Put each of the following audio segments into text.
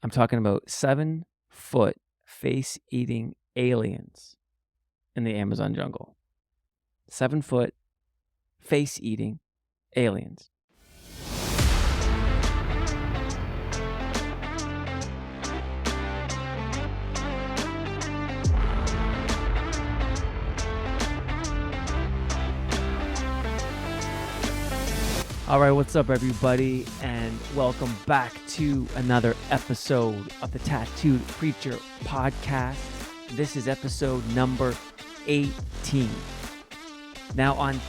I'm talking about 7-foot face-eating aliens in the Amazon jungle. 7-foot face-eating aliens. All right, what's up, everybody, and welcome back to another episode of the Tat2d Preacher Podcast. This is episode number 18. Now, on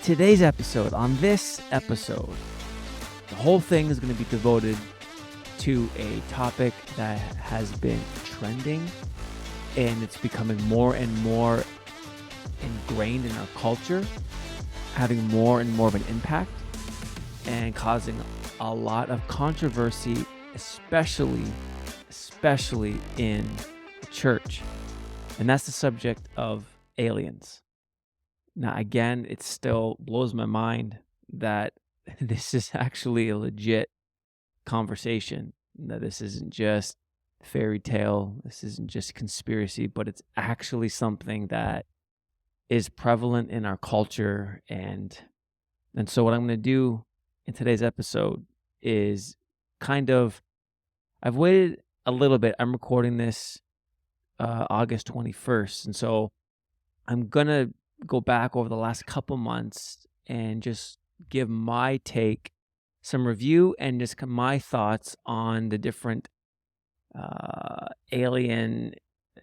today's episode, the whole thing is going to be devoted to a topic that has been trending, and it's becoming more and more ingrained in our culture, having more and more of an impact, and causing a lot of controversy, especially in the church. And that's the subject of aliens. Now, again, it still blows my mind that this is actually a legit conversation, that this isn't just fairy tale, this isn't just conspiracy, but it's actually something that is prevalent in our culture. And so what I'm going to do in today's episode is I've waited a little bit. I'm recording this August 21st. And so I'm going to go back over the last couple months and just give my take, some review, and just my thoughts on the different alien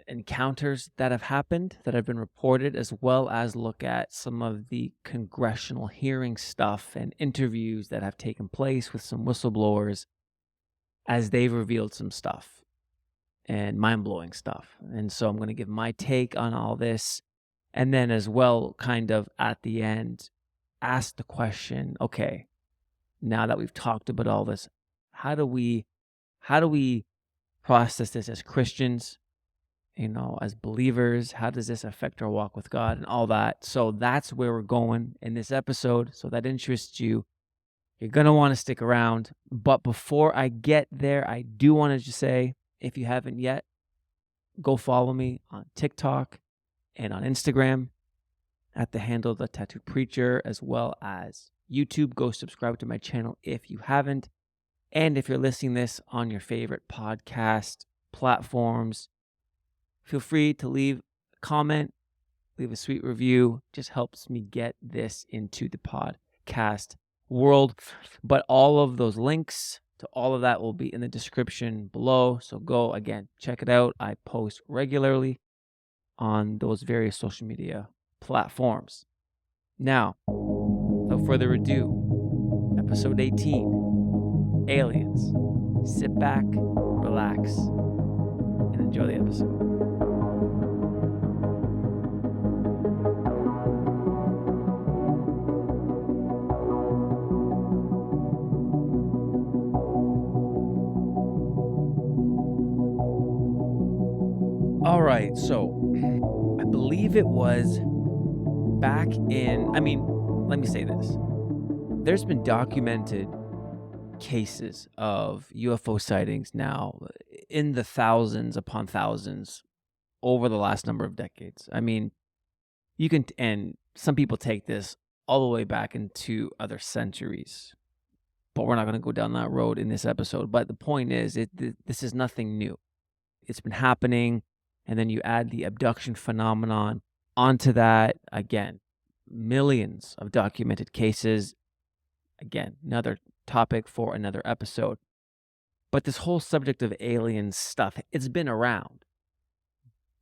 encounters that have happened, that have been reported, as well as look at some of the congressional hearing stuff and interviews that have taken place with some whistleblowers as they've revealed some stuff and mind-blowing stuff. And so I'm going to give my take on all this, and then as well, kind of at the end, ask the question, okay, now that we've talked about all this, how do we process this as Christians? As believers, how does this affect our walk with God and all that? So that's where we're going in this episode. So that interests you, you're going to want to stick around. But before I get there, I do want to just say, if you haven't yet, go follow me on TikTok and on Instagram at the handle the Tat2d Preacher, as well as YouTube. Go subscribe to my channel if you haven't. And if you're listening this on your favorite podcast platforms, feel free to leave a comment, leave a sweet review. Just helps me get this into the podcast world. But all of those links to all of that will be in the description below. So go, again, check it out. I post regularly on those various social media platforms. Now, without further ado, episode 18, Aliens. Sit back, relax, and enjoy the episode. All right, so I believe it was back in, let me say this. There's been documented cases of UFO sightings now in the thousands upon thousands over the last number of decades. You can, and some people take this all the way back into other centuries, but we're not going to go down that road in this episode. But the point is, this is nothing new. It's been happening. And then you add the abduction phenomenon onto that. Again, millions of documented cases. Again, another topic for another episode. But this whole subject of alien stuff, it's been around.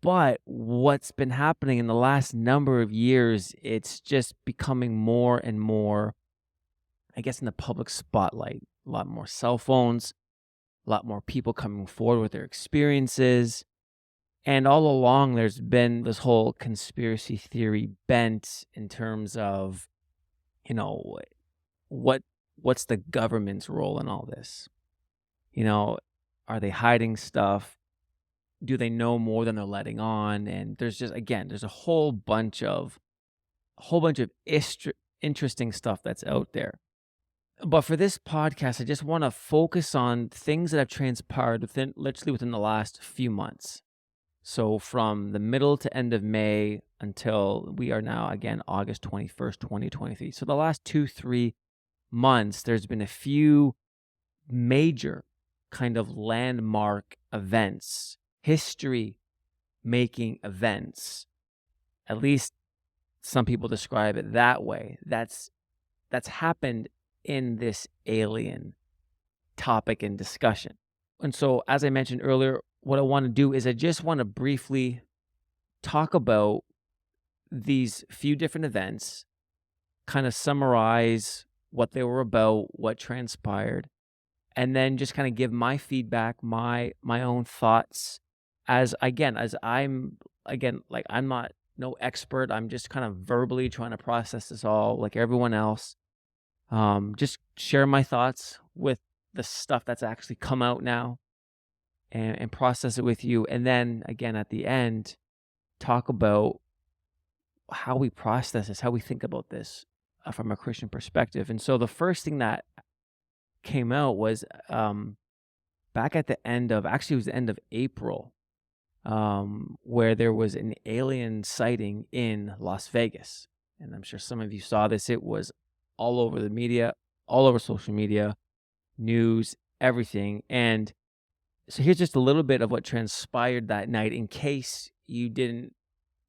But what's been happening in the last number of years, it's just becoming more and more, I guess, in the public spotlight. A lot more cell phones, a lot more people coming forward with their experiences. And all along, there's been this whole conspiracy theory bent in terms of, what's the government's role in all this? Are they hiding stuff? Do they know more than they're letting on? And there's a whole bunch of interesting stuff that's out there. But for this podcast, I just want to focus on things that have transpired literally within the last few months. So from the middle to end of May until we are now, again, August 21st, 2023. So the last 2-3 months, there's been a few major kind of landmark events, history-making events. At least some people describe it that way. That's happened in this alien topic and discussion. And so, as I mentioned earlier, what I want to do is I just want to briefly talk about these few different events, kind of summarize what they were about, what transpired, and then just kind of give my feedback, my own thoughts as I'm not no expert. I'm just kind of verbally trying to process this all like everyone else. Just share my thoughts with the stuff that's actually come out now and process it with you. And then again, at the end, talk about how we process this, how we think about this from a Christian perspective. And so the first thing that came out was back at the end of, actually it was the end of April, where there was an alien sighting in Las Vegas. And I'm sure some of you saw this. It was all over the media, all over social media, news, everything. And so here's just a little bit of what transpired that night in case you didn't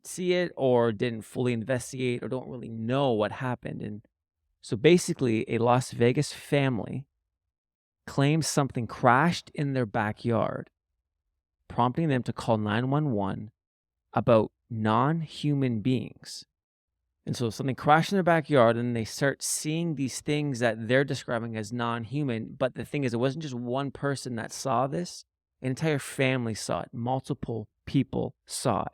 see it or didn't fully investigate or don't really know what happened. And so basically, a Las Vegas family claims something crashed in their backyard, prompting them to call 911 about non-human beings. And so something crashed in their backyard, and they start seeing these things that they're describing as non-human. But the thing is, it wasn't just one person that saw this. An entire family saw it. Multiple people saw it.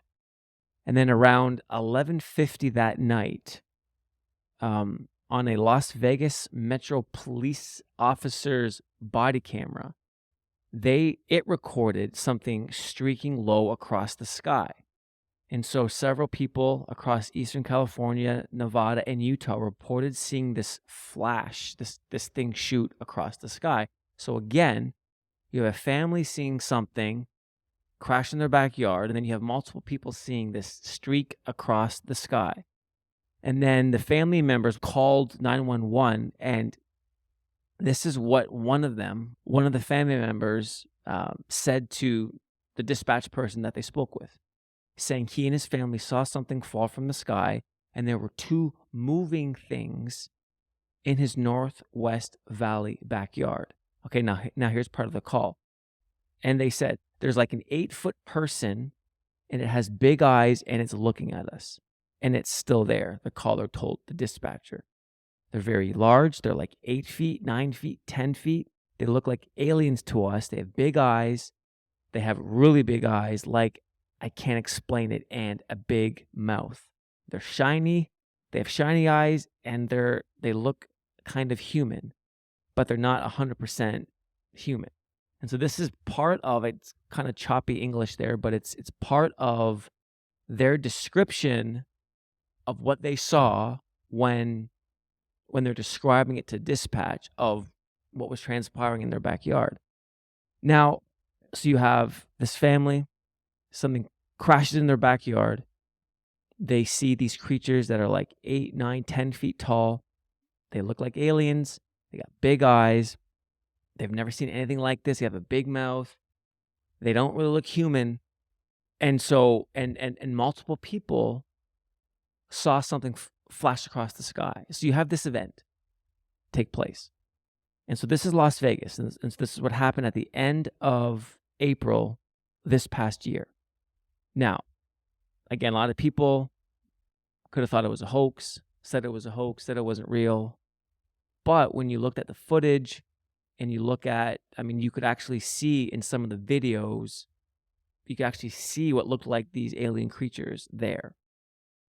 And then around 11:50 that night, on a Las Vegas Metro police officer's body camera, it recorded something streaking low across the sky. And so several people across Eastern California, Nevada, and Utah reported seeing this flash, this thing shoot across the sky. So again, you have a family seeing something crash in their backyard, and then you have multiple people seeing this streak across the sky. And then the family members called 911, and this is what one of the family members said to the dispatch person that they spoke with, saying he and his family saw something fall from the sky, and there were two moving things in his Northwest Valley backyard. Okay, now here's part of the call. And they said, there's like an 8-foot person, and it has big eyes, and it's looking at us. And it's still there, the caller told the dispatcher. They're very large. They're like 8 feet, 9 feet, 10 feet. They look like aliens to us. They have big eyes. They have really big eyes, like I can't explain it, and a big mouth. They're shiny. They have shiny eyes, and they look kind of human, but they're not 100% human. And so this is part of, it's kind of choppy English there, but it's part of their description of what they saw when they're describing it to dispatch of what was transpiring in their backyard. Now, so you have this family, something crashes in their backyard. They see these creatures that are like 8, 9, 10 feet tall. They look like aliens. They got big eyes. They've never seen anything like this. They have a big mouth. They don't really look human. And so, and multiple people saw something flash across the sky. So you have this event take place. And so this is Las Vegas. And so this is what happened at the end of April this past year. Now, again, a lot of people could have thought it was a hoax, said it was a hoax, said it wasn't real. But when you looked at the footage and you look at, you could actually see in some of the videos, you could actually see what looked like these alien creatures there.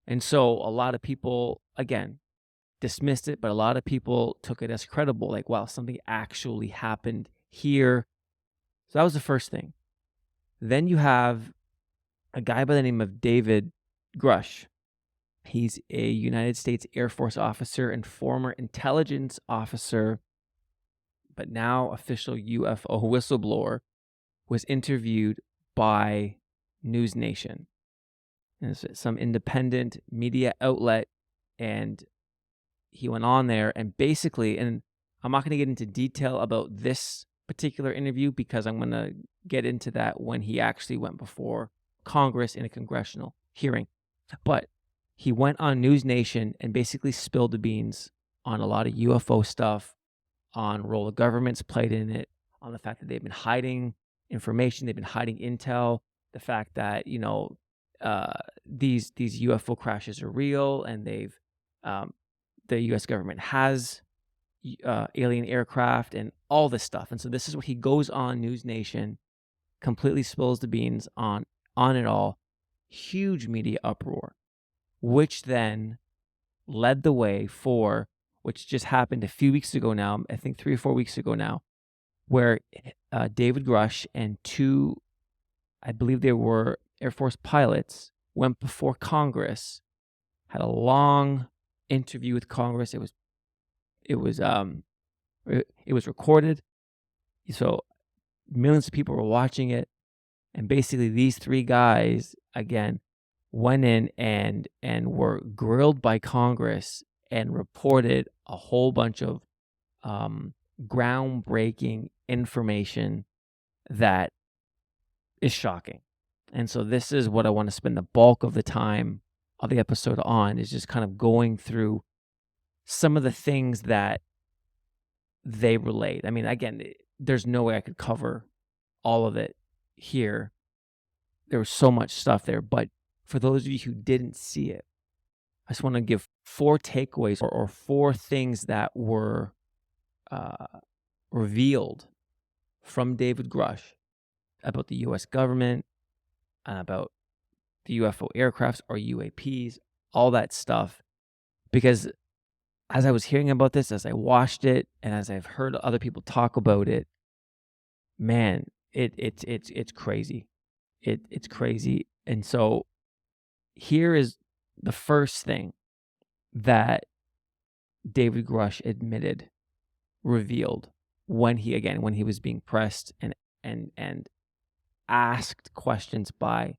And so a lot of people, again, dismissed it, but a lot of people took it as credible, like, wow, something actually happened here. So that was the first thing. Then you have a guy by the name of David Grush. He's a United States Air Force officer and former intelligence officer but now official UFO whistleblower, was interviewed by News Nation. And it's some independent media outlet, and he went on there and basically, and I'm not going to get into detail about this particular interview because I'm going to get into that when he actually went before Congress in a congressional hearing. But he went on News Nation and basically spilled the beans on a lot of UFO stuff, on role the government's played in it, on the fact that they've been hiding information, they've been hiding intel, the fact that, these UFO crashes are real, and the U.S. government has alien aircraft and all this stuff. And so this is what he goes on News Nation, completely spills the beans on it all. Huge media uproar, which then led the way for, which just happened a few weeks ago now, I think 3 or 4 weeks ago now, where David Grush and 2, I believe they were Air Force pilots, went before Congress, had a long interview with Congress. It was recorded, so millions of people were watching it. And basically, these 3 guys again went in and were grilled by Congress and reported a whole bunch of groundbreaking information that is shocking. And so this is what I want to spend the bulk of the time of the episode on, is just kind of going through some of the things that they relate. I mean, again, there's no way I could cover all of it here. There was so much stuff there, but for those of you who didn't see it, I just want to give 4 takeaways or 4 things that were revealed from David Grush about the U.S. government and about the UFO aircrafts or UAPs, all that stuff. Because as I was hearing about this, as I watched it, and as I've heard other people talk about it, man, it's crazy. It's crazy. And so here is the first thing that David Grush revealed when he was being pressed and asked questions by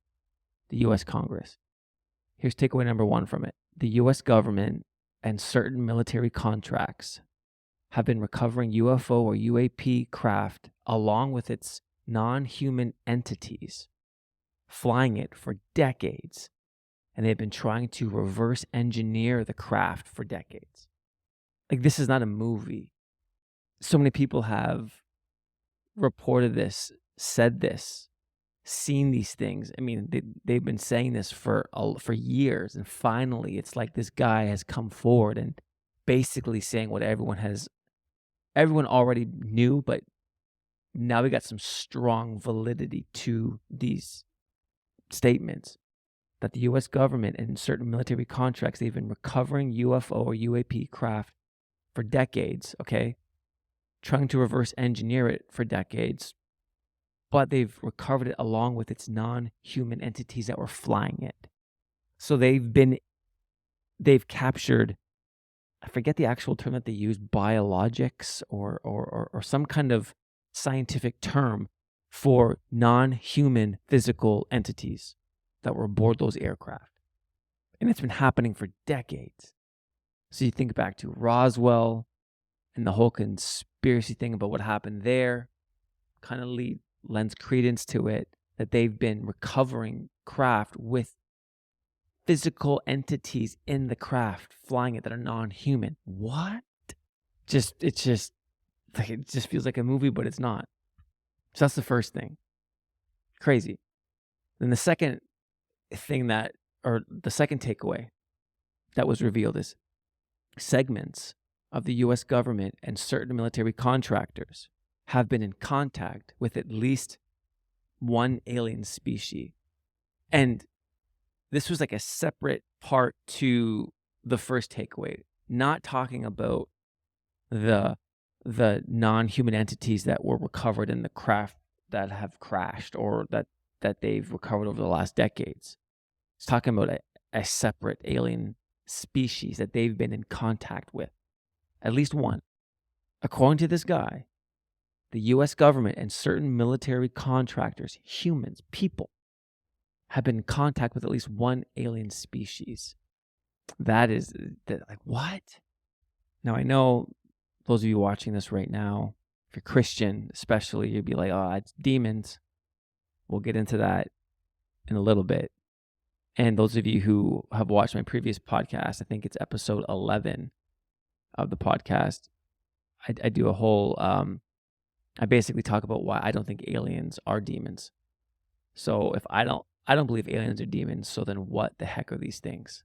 the U.S. Congress. Here's takeaway number 1 from it. The U.S. government and certain military contracts have been recovering UFO or UAP craft along with its non-human entities, flying it for decades, and they've been trying to reverse engineer the craft for decades. Like, this is not a movie. So many people have reported this, said this, seen these things. I mean, they've been saying this for years, and finally it's like this guy has come forward and basically saying what everyone already knew, but now we got some strong validity to these statements that the U.S. government and certain military contracts, they've been recovering UFO or UAP craft for decades, okay? Trying to reverse engineer it for decades, but they've recovered it along with its non-human entities that were flying it. So they've captured, I forget the actual term that they use, biologics or some kind of scientific term for non-human physical entities that were aboard those aircraft. And it's been happening for decades. So you think back to Roswell and the whole conspiracy thing about what happened there, kind of lends credence to it, that they've been recovering craft with physical entities in the craft flying it that are non-human. What? It just feels like a movie, but it's not. So that's the first thing. Crazy. Then the second takeaway that was revealed is segments of the U.S. government and certain military contractors have been in contact with at least one alien species. And this was like a separate part to the first takeaway, not talking about the non-human entities that were recovered in the craft that have crashed or that they've recovered over the last decades. It's talking about a separate alien species that they've been in contact with, at least one. According to this guy, the U.S. government and certain military contractors, humans, people, have been in contact with at least one alien species. Like, what? Now, I know those of you watching this right now, if you're Christian especially, you'd be like, oh, it's demons. We'll get into that in a little bit. And those of you who have watched my previous podcast, I think it's episode 11 of the podcast, I do a whole, I basically talk about why I don't think aliens are demons. So if I don't believe aliens are demons, so then what the heck are these things?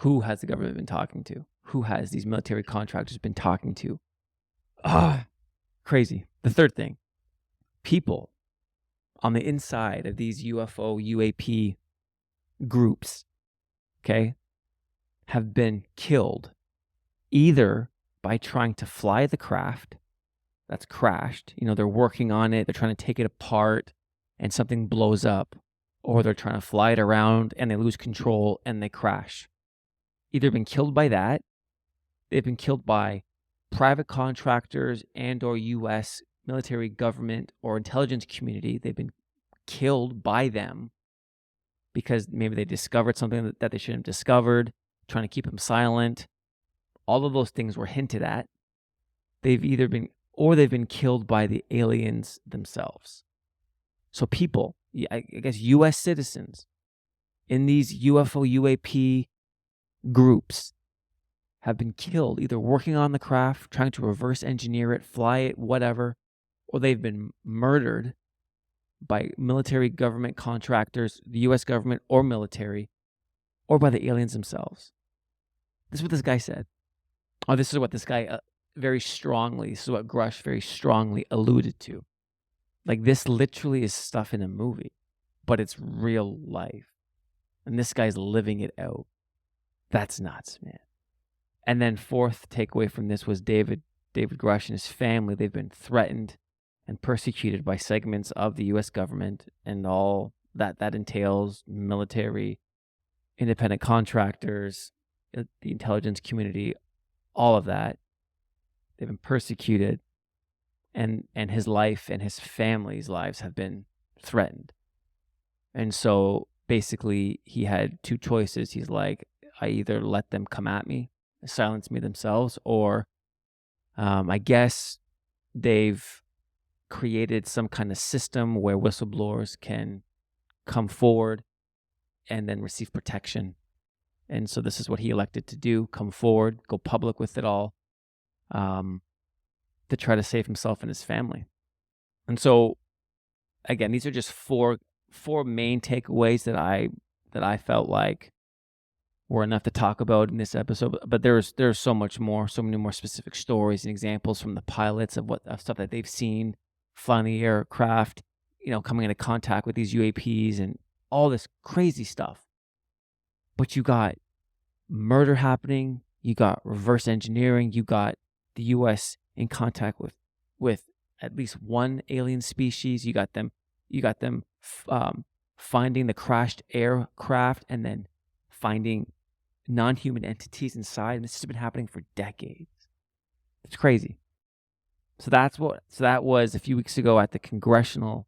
Who has the government been talking to? Who has these military contractors been talking to? Crazy. The third thing, people on the inside of these UFO, UAP groups, okay, have been killed either by trying to fly the craft that's crashed. They're working on it. They're trying to take it apart and something blows up, or they're trying to fly it around and they lose control and they crash. Either been killed by that, they've been killed by private contractors and or U.S. military government or intelligence community. They've been killed by them because maybe they discovered something that they shouldn't have discovered, trying to keep them silent. All of those things were hinted at. They've been killed by the aliens themselves. So people, I guess U.S. citizens in these UFO, UAP groups have been killed, either working on the craft, trying to reverse engineer it, fly it, whatever, or they've been murdered by military government contractors, the U.S. government or military, or by the aliens themselves. This is what this guy said. This is what this guy this is what Grush very strongly alluded to. Like, this literally is stuff in a movie, but it's real life. And this guy's living it out. That's nuts, man. And then fourth takeaway from this was David Grush and his family. They've been threatened and persecuted by segments of the U.S. government and all that entails, military, independent contractors, the intelligence community, all of that. They've been persecuted, and his life and his family's lives have been threatened. And so basically he had two choices. He's like, I either let them come at me, silence me themselves, or I guess they've created some kind of system where whistleblowers can come forward and then receive protection. And so this is what he elected to do: come forward, go public with it all, to try to save himself and his family. And so, again, these are just four main takeaways that I felt like were enough to talk about in this episode. But there's so much more, so many more specific stories and examples from the pilots of stuff that they've seen flying the aircraft, coming into contact with these UAPs and all this crazy stuff. But you got murder happening, you got reverse engineering, you got the U.S. in contact with at least one alien species. You got them finding the crashed aircraft and then finding non-human entities inside. And this has been happening for decades. It's crazy. So that was a few weeks ago at the congressional,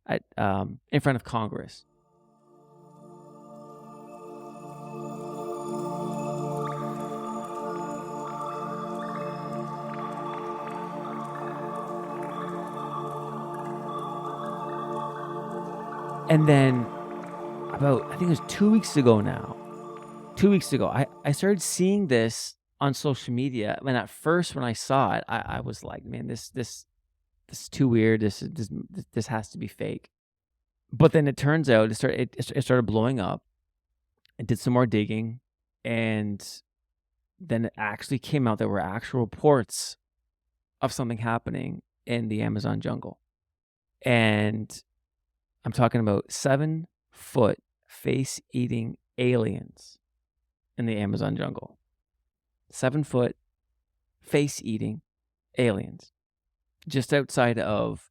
in front of Congress. And then I think it was 2 weeks ago now. 2 weeks ago, I started seeing this on social media. And at first, when I saw it, I was like, man, this is too weird. This has to be fake. But then it turns out it started blowing up. I did some more digging, and then it actually came out there were actual reports of something happening in the Amazon jungle. And I'm talking about 7-foot face-eating aliens in the Amazon jungle. 7-foot face-eating aliens just outside of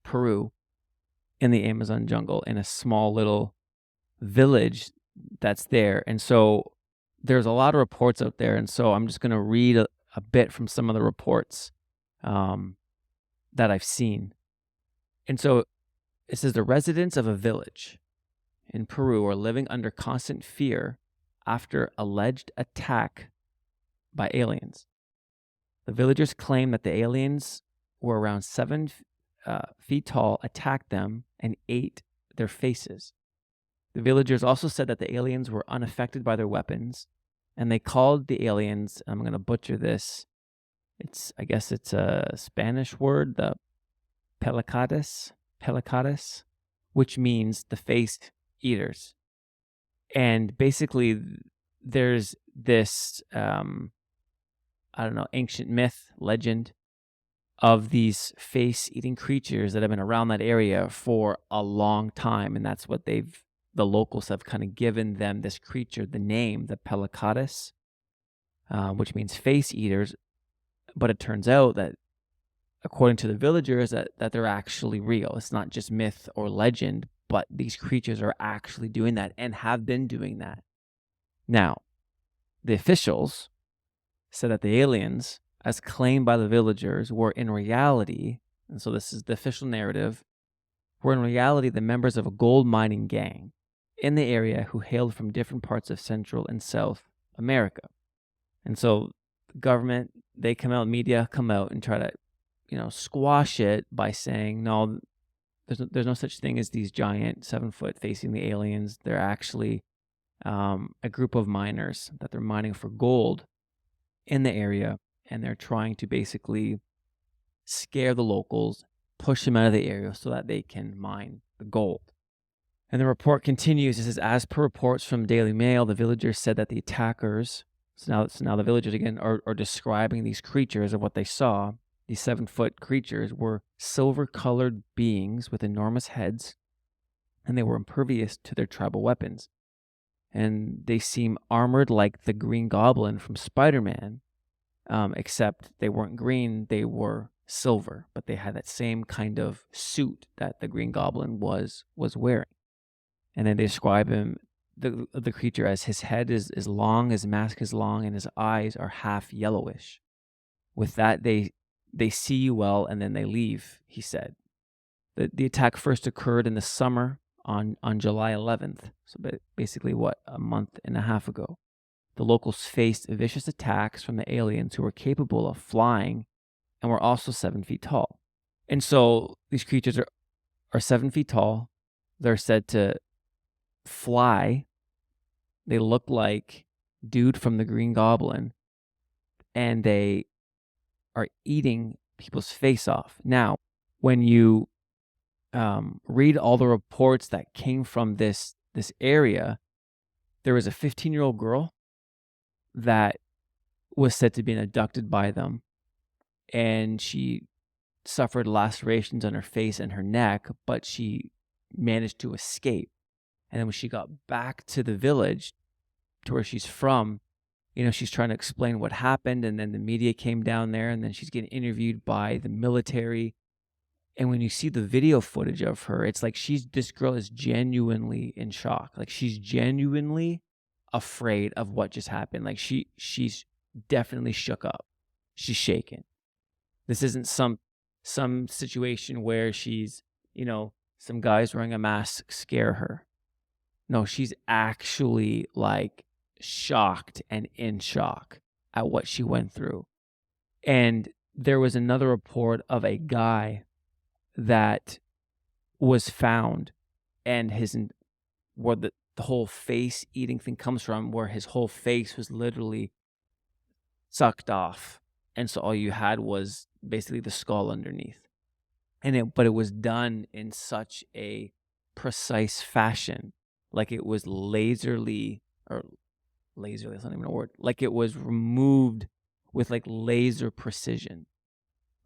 Peru in the Amazon jungle in a small little village that's there. And so there's a lot of reports out there. And so I'm just going to read a bit from some of the reports. that I've seen. And so it says the residents of a village in Peru are living under constant fear after alleged attack by aliens. The villagers claim that the aliens were around 7 feet tall, attacked them, and ate their faces. The villagers also said that the aliens were unaffected by their weapons, and they called the aliens, I'm going to butcher this, I guess it's a Spanish word, the pelicades, which means the face eaters. And basically, there's this, ancient myth, legend of these face-eating creatures that have been around that area for a long time. And that's what the locals have kind of given them, this creature, the name, the pelicades, which means face eaters. But it turns out that, according to the villagers, that they're actually real. It's not just myth or legend, but these creatures are actually doing that and have been doing that. Now, the officials said that the aliens, as claimed by the villagers, were in reality, and so this is the official narrative, were in reality the members of a gold mining gang in the area who hailed from different parts of Central and South America. And so the government, they come out, media come out and try to, squash it by saying, no, there's no such thing as these giant 7-foot facing the aliens. They're actually a group of miners that they're mining for gold in the area, and they're trying to basically scare the locals, push them out of the area so that they can mine the gold. And the report continues. It says, as per reports from Daily Mail, the villagers said that the attackers, so now the villagers again are describing these creatures of what they saw. These 7-foot creatures were silver-colored beings with enormous heads, and they were impervious to their tribal weapons. And they seem armored like the Green Goblin from Spider-Man, except they weren't green, they were silver, but they had that same kind of suit that the Green Goblin was wearing. And then they describe him, the creature, as his head is long, his mask is long, and his eyes are half yellowish. With that, they see you well, and then they leave, he said. The attack first occurred in the summer on July 11th, so basically, a month and a half ago. The locals faced vicious attacks from the aliens who were capable of flying and were also 7 feet tall. And so these creatures are 7 feet tall. They're said to fly. They look like dude from the Green Goblin, and they are eating people's face off. Now, when you read all the reports that came from this area, there was a 15-year-old girl that was said to be abducted by them, and she suffered lacerations on her face and her neck, but she managed to escape. And then when she got back to the village, to where she's from, she's trying to explain what happened, and then the media came down there, and then she's getting interviewed by the military. And when you see the video footage of her, it's like this girl is genuinely in shock. Like, she's genuinely afraid of what just happened. Like, she's definitely shook up. She's shaken. This isn't some situation where she's, some guys wearing a mask scare her. No, she's actually like shocked and in shock at what she went through. And there was another report of a guy that was found, and where the whole face eating thing comes from, where his whole face was literally sucked off, and so all you had was basically the skull underneath. But it was done in such a precise fashion, like it was laserly, that's not even a word, like it was removed with like laser precision.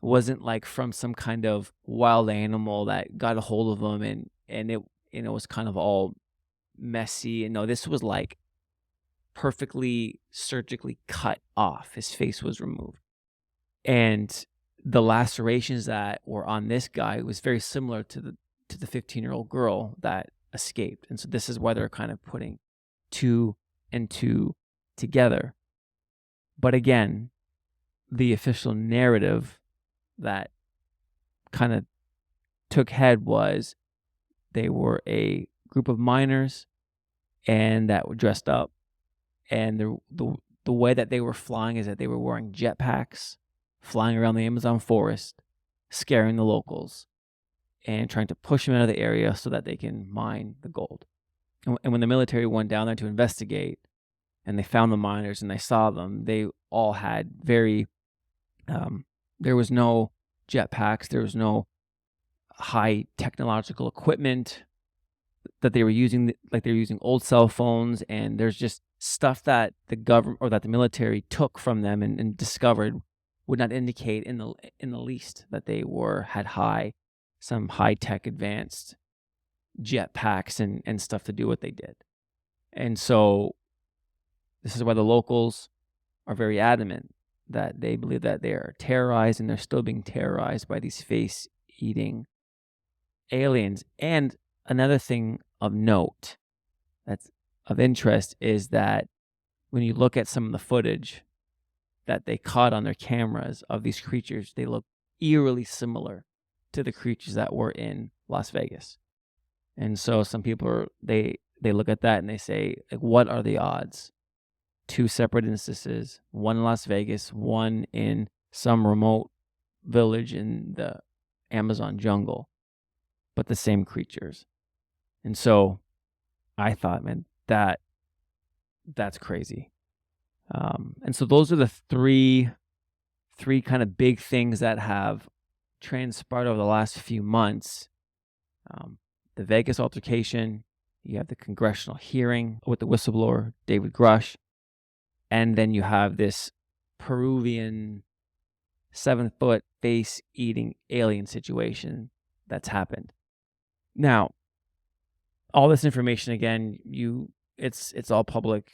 It wasn't like from some kind of wild animal that got a hold of them and it was kind of all messy. And no, this was like perfectly surgically cut off. His face was removed. And the lacerations that were on this guy was very similar to the 15-year-old girl that escaped. And so this is why they're kind of putting 2 and 2 together. But again, the official narrative that kind of took head was they were a group of miners and that were dressed up, and the way that they were flying is that they were wearing jetpacks, flying around the Amazon forest, scaring the locals, and trying to push them out of the area so that they can mine the gold. And when the military went down there to investigate, and they found the miners and they saw them, they all had very, there was no jetpacks, there was no high technological equipment that they were using, like they were using old cell phones, and there's just stuff that the government or that the military took from them and discovered would not indicate in the least that they had some high tech advanced jetpacks and stuff to do what they did. And so this is why the locals are very adamant that they believe that they are terrorized, and they're still being terrorized by these face-eating aliens. And another thing of note that's of interest is that when you look at some of the footage that they caught on their cameras of these creatures, they look eerily similar to the creatures that were in Las Vegas. And so some people they look at that and they say, like, what are the odds? Two separate instances, one in Las Vegas, one in some remote village in the Amazon jungle, but the same creatures. And so I thought, man, that's crazy. And so those are the three kind of big things that have transpired over the last few months. The Vegas altercation, you have the congressional hearing with the whistleblower, David Grush, and then you have this Peruvian 7-foot face-eating alien situation that's happened. Now, all this information, again, it's all public.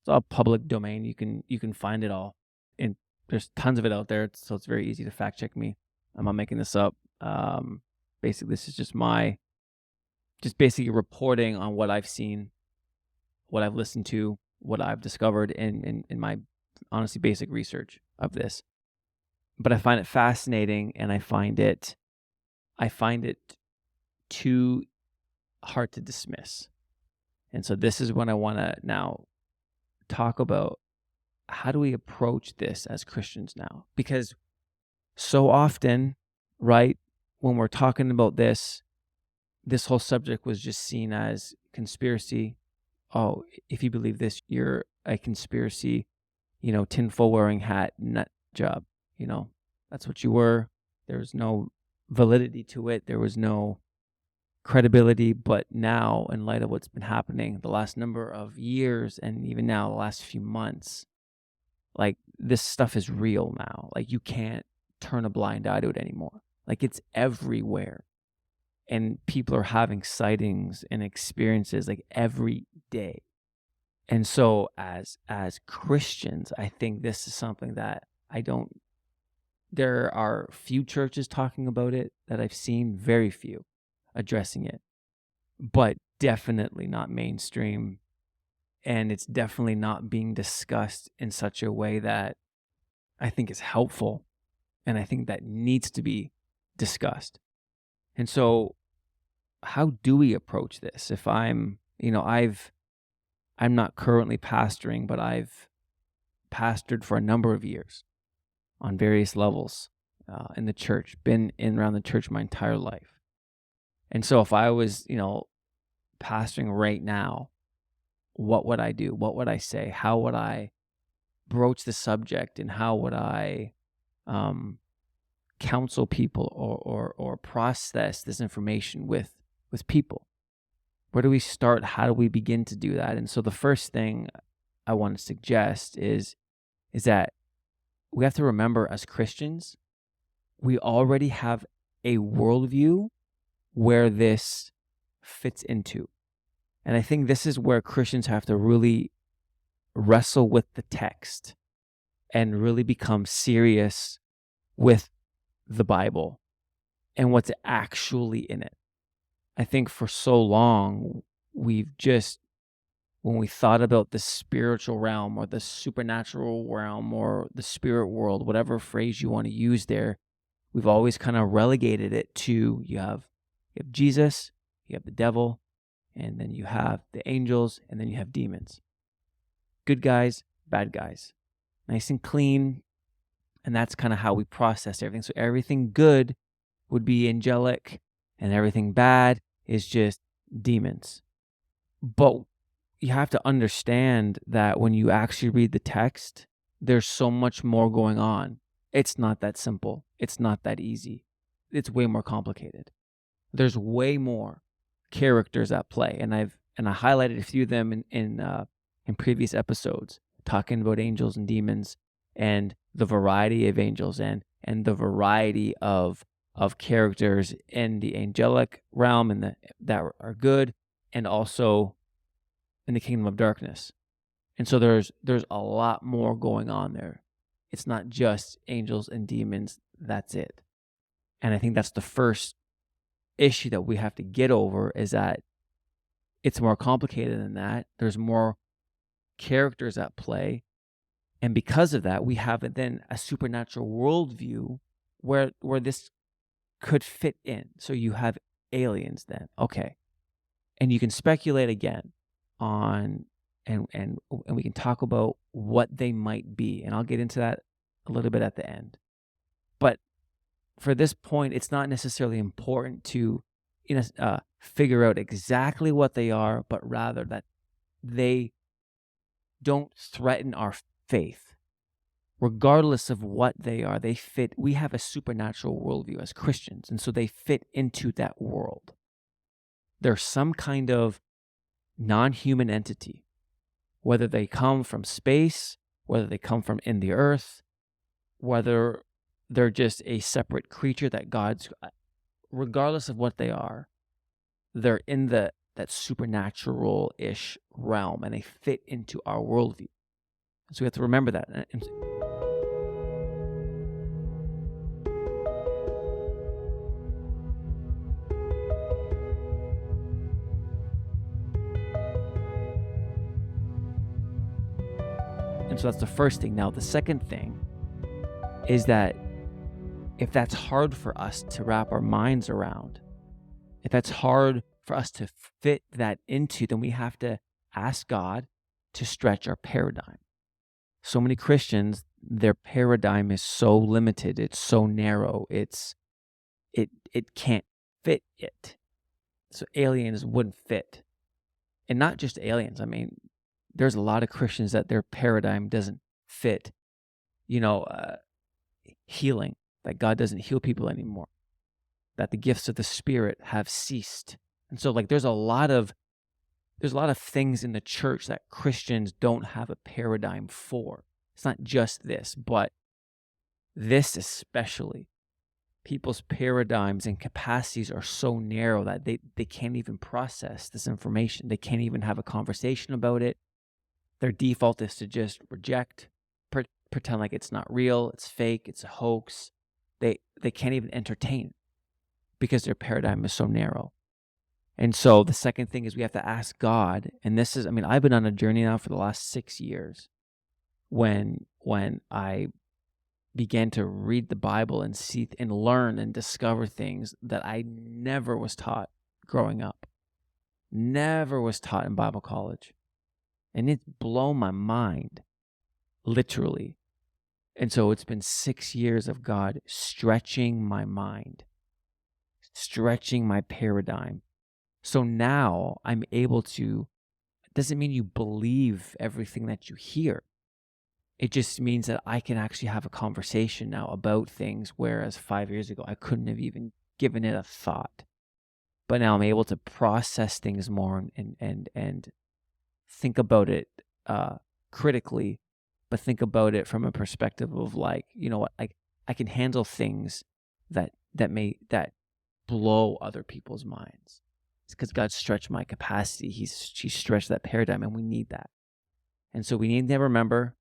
It's all public domain. You can find it all, and there's tons of it out there. So it's very easy to fact check me. I'm not making this up. Basically, this is just basically reporting on what I've seen, what I've listened to, what I've discovered in my honestly basic research of this. But I find it fascinating, and I find it too hard to dismiss. And so this is when I want to now talk about how do we approach this as Christians now? Because so often, right, when we're talking about this whole subject was just seen as conspiracy. Oh, if you believe this, you're a conspiracy, tinfoil wearing hat, nut job. That's what you were. There was no validity to it. There was no credibility. But now, in light of what's been happening the last number of years, and even now the last few months, like, this stuff is real now. Like, you can't turn a blind eye to it anymore. Like, it's everywhere. And people are having sightings and experiences like every day. And so as Christians, I think this is something that there are few churches talking about it that I've seen, very few addressing it, but definitely not mainstream. And it's definitely not being discussed in such a way that I think is helpful. And I think that needs to be discussed. And so how do we approach this? If I'm not currently pastoring, but I've pastored for a number of years on various levels in the church, been in around the church my entire life. And so if I was, pastoring right now, what would I do? What would I say? How would I broach the subject, and how would I counsel people or process this information with people? Where do we start? How do we begin to do that? And so the first thing I want to suggest is that we have to remember, as Christians, we already have a worldview where this fits into. And I think this is where Christians have to really wrestle with the text and really become serious with the Bible and what's actually in it. I think for so long, when we thought about the spiritual realm or the supernatural realm or the spirit world, whatever phrase you want to use there, we've always kind of relegated it to you have Jesus, you have the devil, and then you have the angels, and then you have demons. Good guys, bad guys. Nice and clean. And that's kind of how we process everything. So everything good would be angelic, and everything bad is just demons. But you have to understand that when you actually read the text, there's so much more going on. It's not that simple. It's not that easy. It's way more complicated. There's way more characters at play, and I highlighted a few of them in previous episodes, talking about angels and demons and the variety of angels and the variety of characters in the angelic realm and that are good, and also in the kingdom of darkness. And so there's a lot more going on there. It's not just angels and demons. That's it. And I think that's the first issue that we have to get over, is that it's more complicated than that. There's more characters at play. And because of that, we have then a supernatural worldview where this could fit in. So you have aliens then. Okay. And you can speculate again on and we can talk about what they might be. And I'll get into that a little bit at the end. But for this point, it's not necessarily important to figure out exactly what they are, but rather that they don't threaten our faith. Regardless of what they are, they fit. We have a supernatural worldview as Christians, and so they fit into that world. They're some kind of non-human entity, whether they come from space, whether they come from in the earth, whether they're just a separate creature that God's, regardless of what they are, they're in that supernatural-ish realm, and they fit into our worldview. So we have to remember that. And so that's the first thing. Now, the second thing is that if that's hard for us to wrap our minds around, if that's hard for us to fit that into, then we have to ask God to stretch our paradigm. So many Christians, their paradigm is so limited, it's so narrow, it can't fit it. So aliens wouldn't fit. And not just aliens. I mean, there's a lot of Christians that their paradigm doesn't fit, healing, that God doesn't heal people anymore, that the gifts of the Spirit have ceased. And so there's a lot of things in the church that Christians don't have a paradigm for. It's not just this, but this especially. People's paradigms and capacities are so narrow that they can't even process this information. They can't even have a conversation about it. Their default is to just reject, pretend like it's not real, it's fake, it's a hoax. They can't even entertain it because their paradigm is so narrow. And so the second thing is we have to ask God, and this is, I've been on a journey now for the last 6 years when I began to read the Bible and see and learn and discover things that I never was taught growing up, never was taught in Bible college. And it's blown my mind, literally. And so it's been 6 years of God stretching my mind, stretching my paradigm. So now I'm able to, it doesn't mean you believe everything that you hear. It just means that I can actually have a conversation now about things, whereas 5 years ago, I couldn't have even given it a thought. But now I'm able to process things more and think about it critically, but think about it from a perspective of I can handle things that blow other people's minds. It's because God stretched my capacity. He stretched that paradigm, and we need that. And so we need to remember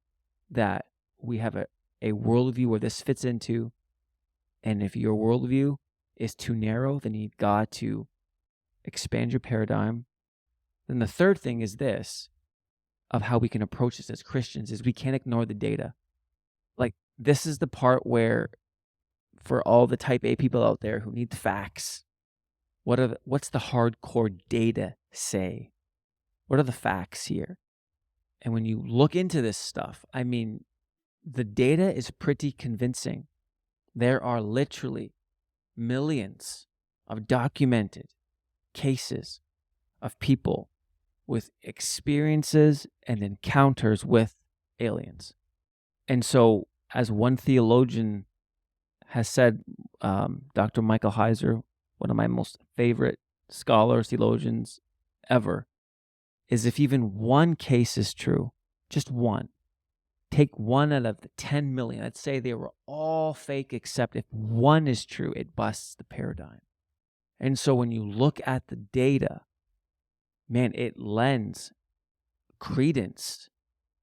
that we have a worldview where this fits into, and if your worldview is too narrow, then you need God to expand your paradigm. Then the third thing is this, of how we can approach this as Christians, is we can't ignore the data. This is the part where for all the type A people out there who need the facts, what's the hardcore data say? What are the facts here? And when you look into this stuff, I mean, the data is pretty convincing. There are literally millions of documented cases of people with experiences and encounters with aliens. And so, as one theologian has said, Dr. Michael Heiser, one of my most favorite scholars, theologians ever, is if even one case is true, just one, take one out of the 10 million, let's say they were all fake, except if one is true, it busts the paradigm. And so when you look at the data, man, it lends credence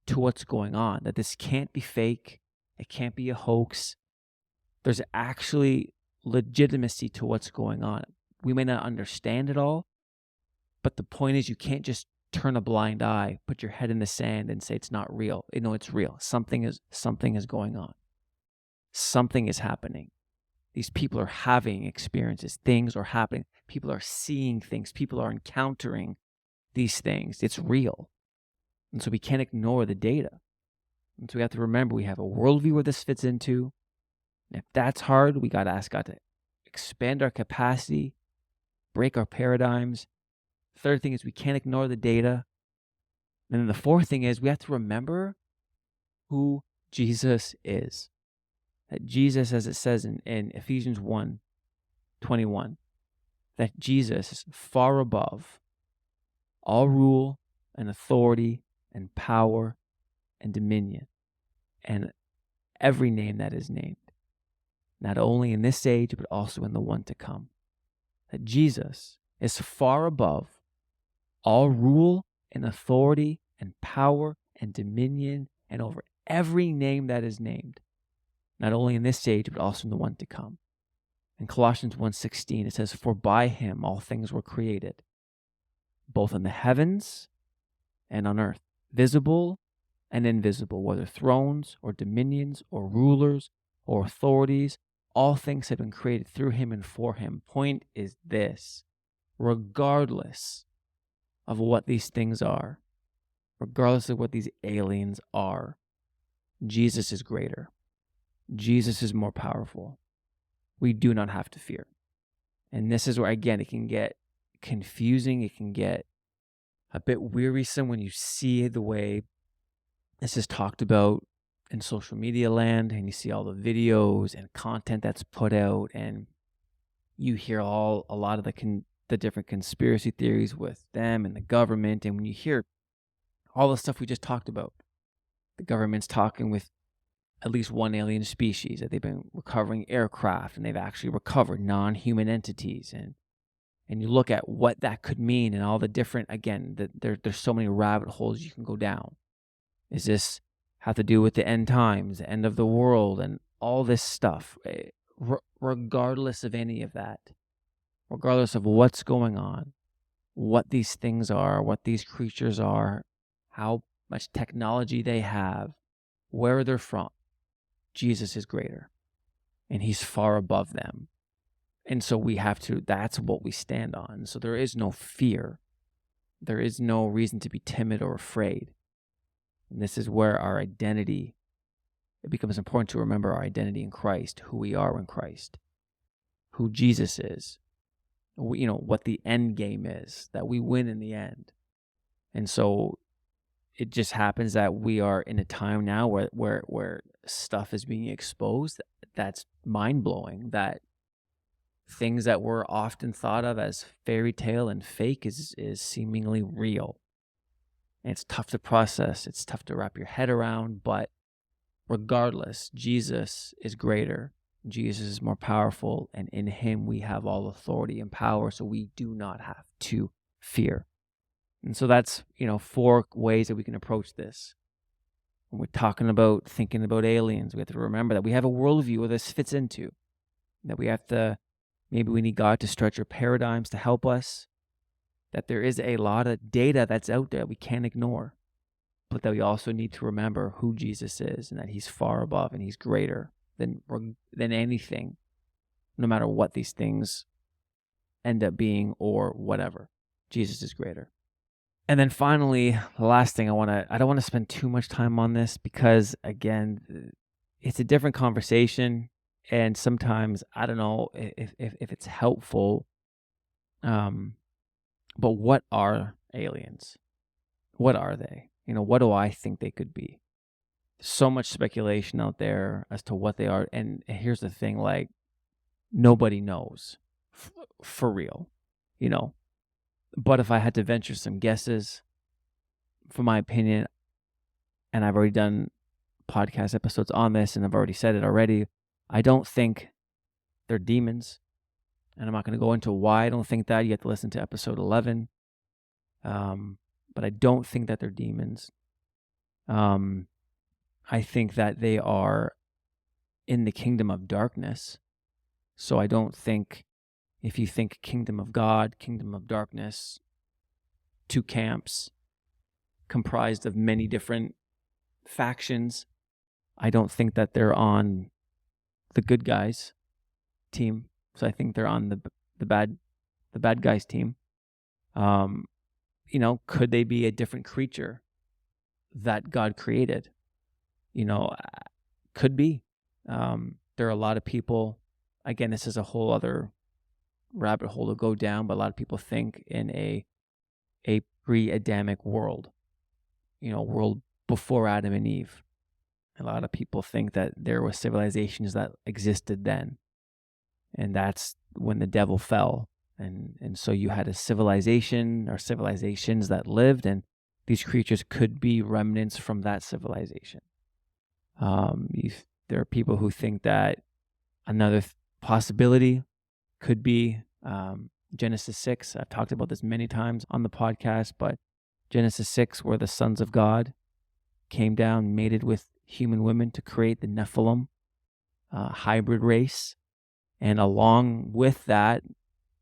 to what's going on, that this can't be fake, it can't be a hoax. There's actually legitimacy to what's going on. We may not understand it all, but the point is you can't just turn a blind eye, put your head in the sand and say it's not real. It's real. Something is going on. Something is happening. These people are having experiences. Things are happening. People are seeing things. People are encountering these things. It's real. And so we can't ignore the data. And so we have to remember we have a worldview where this fits into. And if that's hard, we got to ask God to expand our capacity, break our paradigms. Third thing is we can't ignore the data. And then the fourth thing is we have to remember who Jesus is. That Jesus, as it says in Ephesians 1:21, that Jesus is far above all rule and authority and power and dominion and every name that is named, not only in this age, but also in the one to come. That Jesus is far above all rule and authority and power and dominion and over every name that is named, not only in this age, but also in the one to come. In Colossians 1:16, it says, "For by him all things were created, both in the heavens and on earth, visible and invisible, whether thrones or dominions or rulers or authorities, all things have been created through him and for him." Point is this: regardless of what these things are, regardless of what these aliens are, Jesus is greater. Jesus is more powerful. We do not have to fear. And this is where, again, it can get confusing. It can get a bit wearisome when you see the way this is talked about in social media land, and you see all the videos and content that's put out, and you hear a lot of the different conspiracy theories with them and the government. And when you hear all the stuff we just talked about, the government's talking with at least one alien species, that they've been recovering aircraft and they've actually recovered non-human entities. And you look at what that could mean and all the different, again, there's so many rabbit holes you can go down. Is this have to do with the end times, the end of the world, and all this stuff? Regardless of any of that, regardless of what's going on, what these things are, what these creatures are, how much technology they have, where they're from, Jesus is greater, and he's far above them. And so that's what we stand on. So there is no fear. There is no reason to be timid or afraid. And this is where our identity, it becomes important to remember our identity in Christ, who we are in Christ, who Jesus is, what the end game is, that we win in the end. And so it just happens that we are in a time now where stuff is being exposed that's mind-blowing, that things that were often thought of as fairy tale and fake is seemingly real. And it's tough to process, it's tough to wrap your head around, but regardless, Jesus is greater. Jesus is more powerful, and in him we have all authority and power, so we do not have to fear. And so that's, 4 ways that we can approach this. When we're thinking about aliens, we have to remember that we have a worldview where this fits into, that maybe we need God to stretch our paradigms to help us, that there is a lot of data that's out there we can't ignore, but that we also need to remember who Jesus is and that he's far above and he's greater than anything no matter what these things end up being or whatever. Jesus is greater. And then finally, the last thing I don't want to spend too much time on this because, again, it's a different conversation. And sometimes, I don't know if it's helpful. But what are aliens? What are they? What do I think they could be? So much speculation out there as to what they are. And here's the thing, like, nobody knows for real, But if I had to venture some guesses, for my opinion, and I've already done podcast episodes on this, and I've already said it already, I don't think they're demons. And I'm not going to go into why I don't think that. You have to listen to episode 11. But I don't think that they're demons. I think that they are in the kingdom of darkness. So I don't think, if you think kingdom of God, kingdom of darkness, two camps comprised of many different factions, I don't think that they're on the good guys team. So I think they're on the bad guys team. Could they be a different creature that God created? Could be. There are a lot of people, again, this is a whole other rabbit hole to go down, but a lot of people think in a pre-Adamic world, world before Adam and Eve. A lot of people think that there were civilizations that existed then. And that's when the devil fell. And so you had a civilization or civilizations that lived, and these creatures could be remnants from that civilization. There are people who think that another possibility could be Genesis 6. I've talked about this many times on the podcast, but Genesis 6, where the sons of God came down, mated with human women to create the Nephilim, hybrid race. And along with that,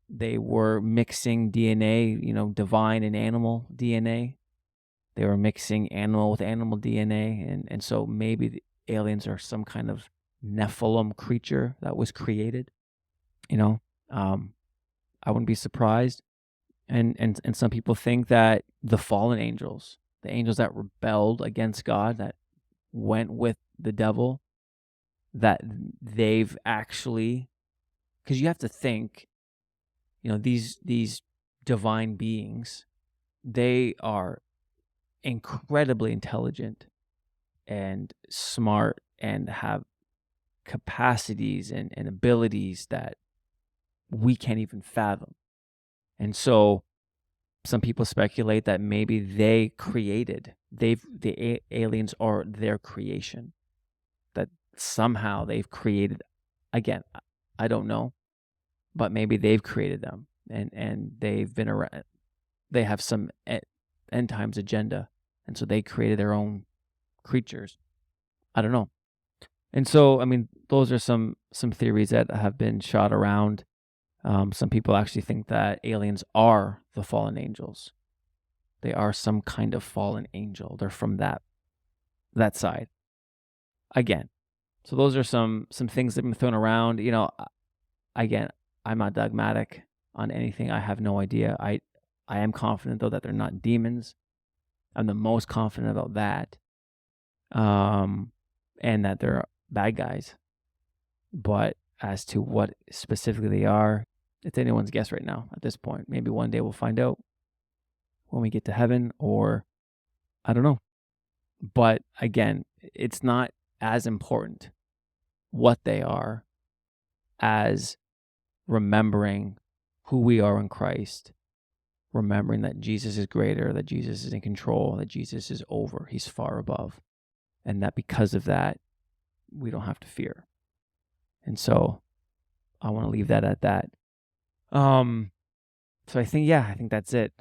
they were mixing DNA, divine and animal DNA. They were mixing animal with animal DNA. And so maybe the aliens are some kind of Nephilim creature that was created. I wouldn't be surprised. And some people think that the fallen angels, the angels that rebelled against God, that went with the devil, that they've actually, because you have to think, these divine beings, they are incredibly intelligent and smart and have capacities and abilities that we can't even fathom. And so some people speculate that maybe the aliens are their creation, that somehow they've created, again, I don't know, but maybe they've created them and they've been around, they have some end times agenda. And so they created their own creatures. I don't know. And so, those are some theories that have been shot around. Some people actually think that aliens are the fallen angels. They are some kind of fallen angel. They're from that side. Again, so those are some things that have been thrown around. Again, I'm not dogmatic on anything. I have no idea. I am confident, though, that they're not demons. I'm the most confident about that. And that they're bad guys. But as to what specifically they are, it's anyone's guess right now at this point. Maybe one day we'll find out when we get to heaven, or I don't know. But again, it's not as important what they are as remembering who we are in Christ, remembering that Jesus is greater, that Jesus is in control, that Jesus is over, he's far above, and that because of that, we don't have to fear. And so I want to leave that at that. So I think that's it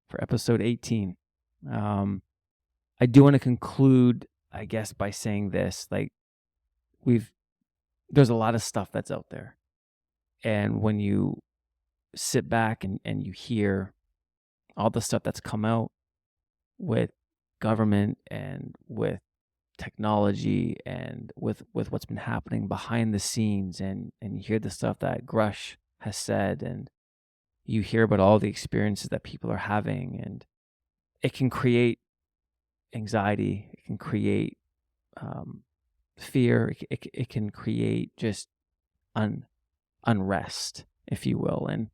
for episode 18. I do want to conclude, I guess, by saying this, like, there's a lot of stuff that's out there. And when you sit back and you hear all the stuff that's come out with government and with technology and with what's been happening behind the scenes, and you hear the stuff that Grush has said, and you hear about all the experiences that people are having, and it can create anxiety, it can create fear, it can create just unrest, if you will. And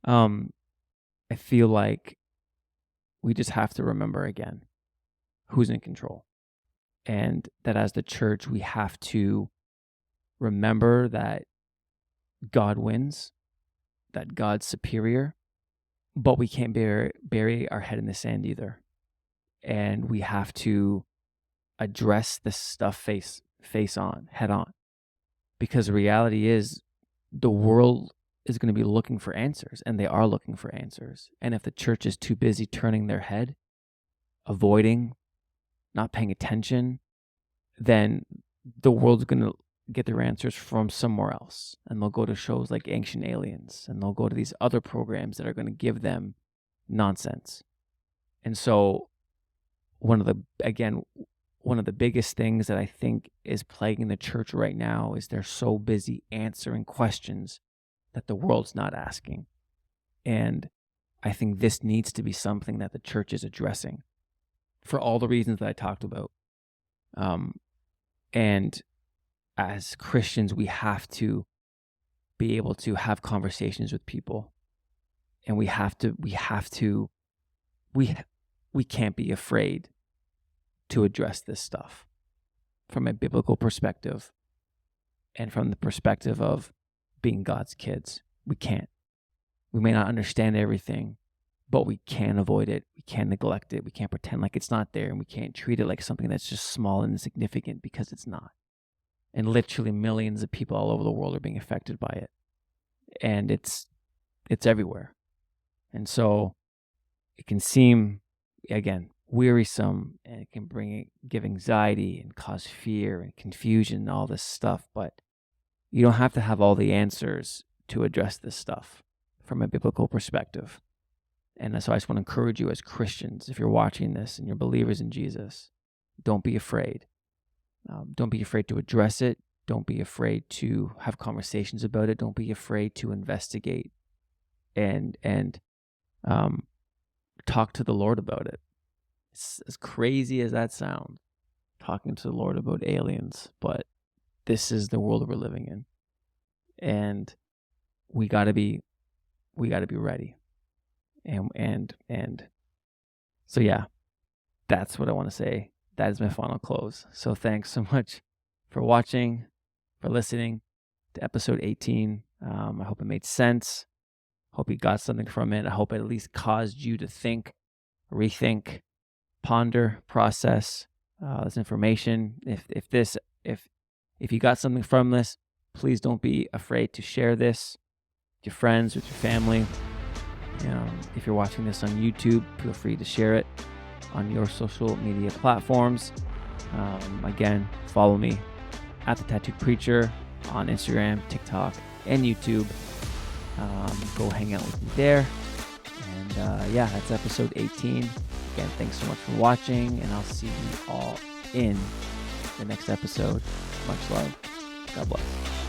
I feel like we just have to remember again who's in control, and that as the church, we have to remember that God wins, that God's superior, but we can't bury our head in the sand either. And we have to address this stuff head on, because the reality is the world is going to be looking for answers, and they are looking for answers. And if the church is too busy turning their head, avoiding, not paying attention, then the world's going to get their answers from somewhere else. And they'll go to shows like Ancient Aliens, and they'll go to these other programs that are going to give them nonsense. And so one of the biggest things that I think is plaguing the church right now is they're so busy answering questions that the world's not asking. And I think this needs to be something that the church is addressing for all the reasons that I talked about. And as Christians, we have to be able to have conversations with people, and we can't be afraid to address this stuff from a biblical perspective and from the perspective of being God's kids. We can't. We may not understand everything, but we can't avoid it. We can't neglect it. We can't pretend like it's not there, and we can't treat it like something that's just small and insignificant, because it's not. And literally millions of people all over the world are being affected by it. And it's everywhere. And so it can seem, again, wearisome, and it can give anxiety and cause fear and confusion and all this stuff, but you don't have to have all the answers to address this stuff from a biblical perspective. And so I just want to encourage you as Christians, if you're watching this and you're believers in Jesus, don't be afraid. Don't be afraid to address it. Don't be afraid to have conversations about it. Don't be afraid to investigate and talk to the Lord about it. It's as crazy as that sounds, talking to the Lord about aliens, but this is the world we're living in, and we gotta be ready. And so yeah, that's what I want to say. That is my final close. So thanks so much for watching, for listening to episode 18. I hope it made sense. Hope you got something from it. I hope it at least caused you to think, rethink, ponder, process this information. If you got something from this, please don't be afraid to share this with your friends, with your family. If you're watching this on YouTube, feel free to share it on your social media platforms. Again, follow me at the Tat2d Preacher on Instagram, TikTok, and YouTube. Go hang out with me there. And that's episode 18. Again, thanks so much for watching, and I'll see you all in the next episode. Much love. God bless.